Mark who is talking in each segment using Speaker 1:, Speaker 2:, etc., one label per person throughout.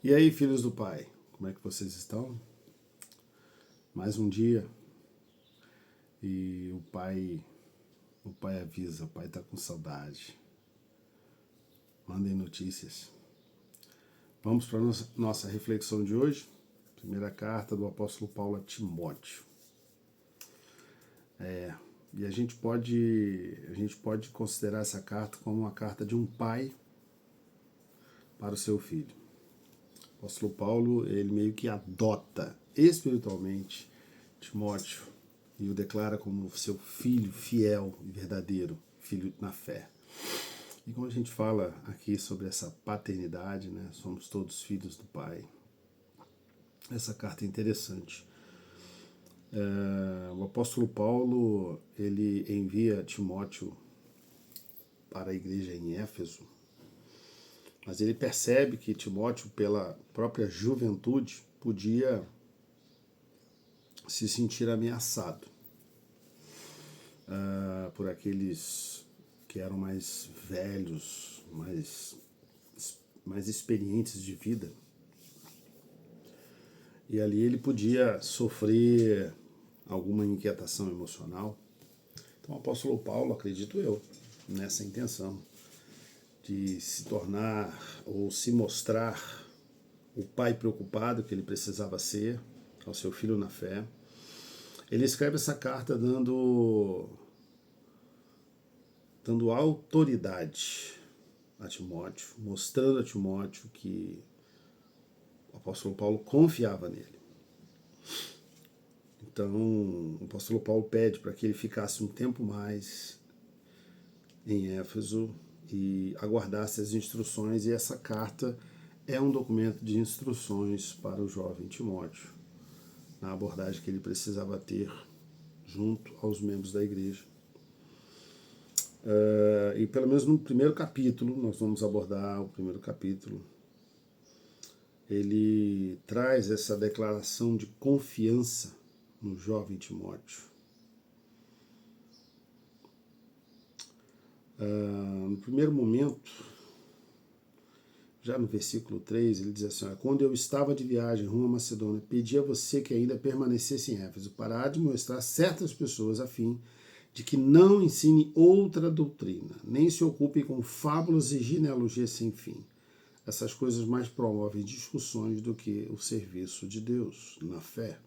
Speaker 1: E aí, filhos do Pai, como é que vocês estão? Mais um dia e o pai avisa, o pai tá com saudade. Mandem notícias. Vamos para nossa reflexão de hoje. Primeira carta do apóstolo Paulo a Timóteo. E a gente pode considerar essa carta como uma carta de um pai para o seu filho. O apóstolo Paulo, ele meio que adota espiritualmente Timóteo e o declara como seu filho fiel e verdadeiro, filho na fé. E como a gente fala aqui sobre essa paternidade, né? Somos todos filhos do Pai. Essa carta é interessante. O apóstolo Paulo, ele envia Timóteo para a igreja em Éfeso, mas ele percebe que Timóteo, pela própria juventude, podia se sentir ameaçado por aqueles que eram mais velhos, mais experientes de vida. E ali ele podia sofrer alguma inquietação emocional. Então o apóstolo Paulo, acredito eu, nessa intenção de se tornar ou se mostrar o pai preocupado que ele precisava ser ao seu filho na fé, ele escreve essa carta dando autoridade a Timóteo, mostrando a Timóteo que o apóstolo Paulo confiava nele. Então, o apóstolo Paulo pede para que ele ficasse um tempo mais em Éfeso e aguardasse as instruções, e essa carta é um documento de instruções para o jovem Timóteo, na abordagem que ele precisava ter junto aos membros da igreja. E pelo menos no primeiro capítulo, nós vamos abordar o primeiro capítulo, ele traz essa declaração de confiança no jovem Timóteo. No primeiro momento, já no versículo 3, ele diz assim: quando eu estava de viagem rumo a Macedônia, pedi a você que ainda permanecesse em Éfeso, para admoestar certas pessoas a fim de que não ensine outra doutrina, nem se ocupe com fábulas e genealogias sem fim. Essas coisas mais promovem discussões do que o serviço de Deus na fé.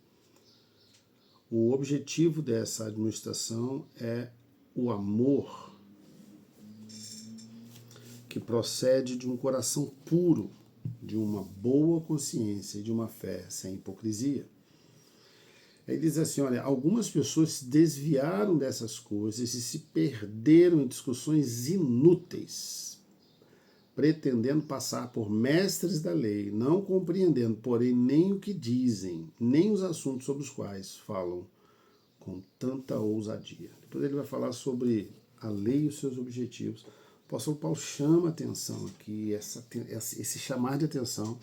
Speaker 1: O objetivo dessa administração é o amor que procede de um coração puro, de uma boa consciência e de uma fé sem hipocrisia. Ele diz assim, olha, algumas pessoas se desviaram dessas coisas e se perderam em discussões inúteis, pretendendo passar por mestres da lei, não compreendendo, porém, nem o que dizem, nem os assuntos sobre os quais falam com tanta ousadia. Depois ele vai falar sobre a lei e os seus objetivos. O apóstolo Paulo chama atenção aqui, esse chamar de atenção,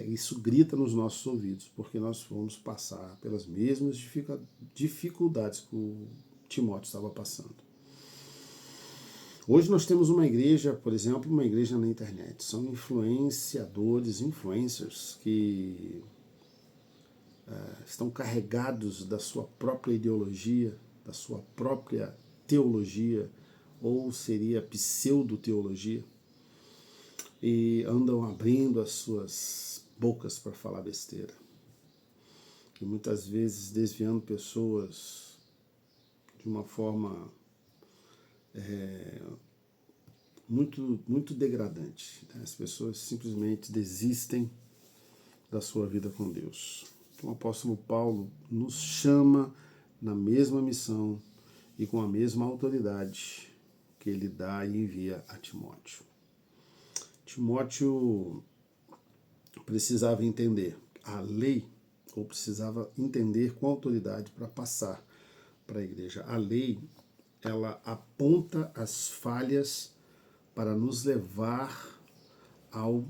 Speaker 1: isso grita nos nossos ouvidos, porque nós vamos passar pelas mesmas dificuldades que o Timóteo estava passando. Hoje nós temos uma igreja, por exemplo, uma igreja na internet. São influencers, que estão carregados da sua própria ideologia, da sua própria teologia, ou seria pseudo-teologia, e andam abrindo as suas bocas para falar besteira. E muitas vezes desviando pessoas de uma forma muito degradante. As pessoas simplesmente desistem da sua vida com Deus. Então, o apóstolo Paulo nos chama na mesma missão e com a mesma autoridade que ele dá e envia a Timóteo. Timóteo precisava entender a lei, ou precisava entender com autoridade para passar para a igreja. A lei, ela aponta as falhas para nos levar ao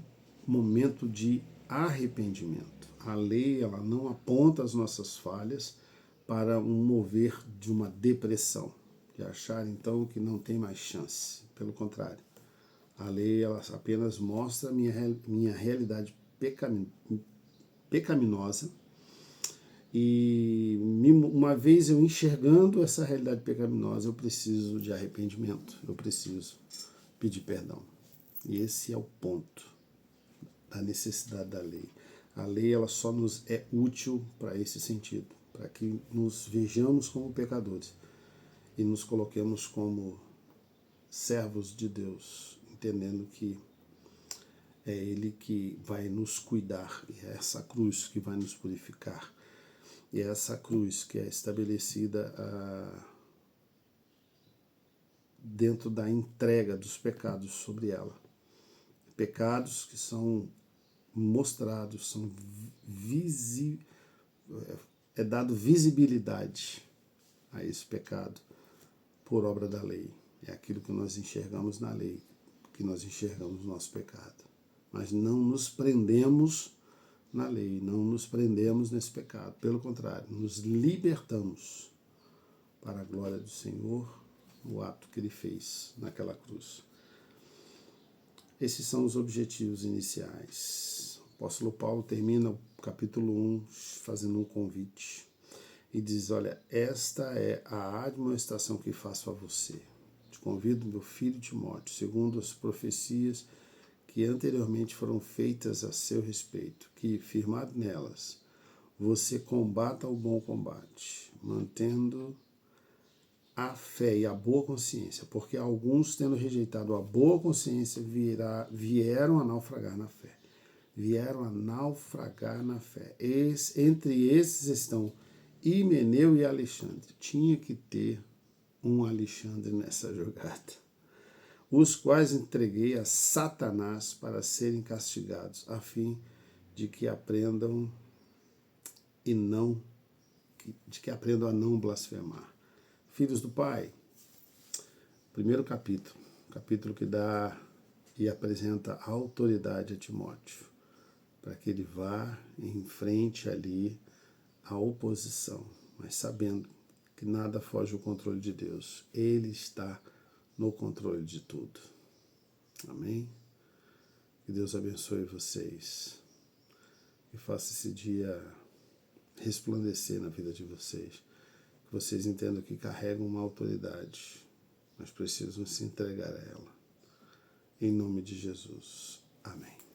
Speaker 1: momento de arrependimento. A lei, ela não aponta as nossas falhas para um mover de uma depressão, de achar então que não tem mais chance. Pelo contrário, a lei, ela apenas mostra a minha realidade pecaminosa. E uma vez eu enxergando essa realidade pecaminosa, eu preciso de arrependimento, eu preciso pedir perdão. E esse é o ponto da necessidade da lei. A lei ela só nos é útil para esse sentido, para que nos vejamos como pecadores e nos coloquemos como servos de Deus, entendendo que é Ele que vai nos cuidar, e é essa cruz que vai nos purificar. E é essa cruz que é estabelecida dentro da entrega dos pecados sobre ela. Pecados que são mostrados, é dado visibilidade a esse pecado por obra da lei. É aquilo que nós enxergamos na lei, que nós enxergamos no nosso pecado. Mas não nos prendemos na lei, não nos prendemos nesse pecado. Pelo contrário, nos libertamos para a glória do Senhor, o ato que Ele fez naquela cruz. Esses são os objetivos iniciais. O apóstolo Paulo termina o capítulo 1 fazendo um convite e diz, olha, esta é a admoestação que faço a você. Te convido, meu filho Timóteo, segundo as profecias que anteriormente foram feitas a seu respeito, que, firmado nelas, você combata o bom combate, mantendo a fé e a boa consciência, porque alguns, tendo rejeitado a boa consciência, vieram a naufragar na fé. Vieram a naufragar na fé. Entre esses estão Himeneu e Alexandre. Tinha que ter um Alexandre nessa jogada. Os quais entreguei a Satanás para serem castigados, a fim de que aprendam a não blasfemar. Filhos do Pai, primeiro capítulo que dá e apresenta a autoridade a Timóteo, para que ele vá em frente ali à oposição, mas sabendo que nada foge do controle de Deus. Ele está no controle de tudo. Amém? Que Deus abençoe vocês e faça esse dia resplandecer na vida de vocês. Que vocês entendam que carregam uma autoridade, mas precisam se entregar a ela. Em nome de Jesus. Amém.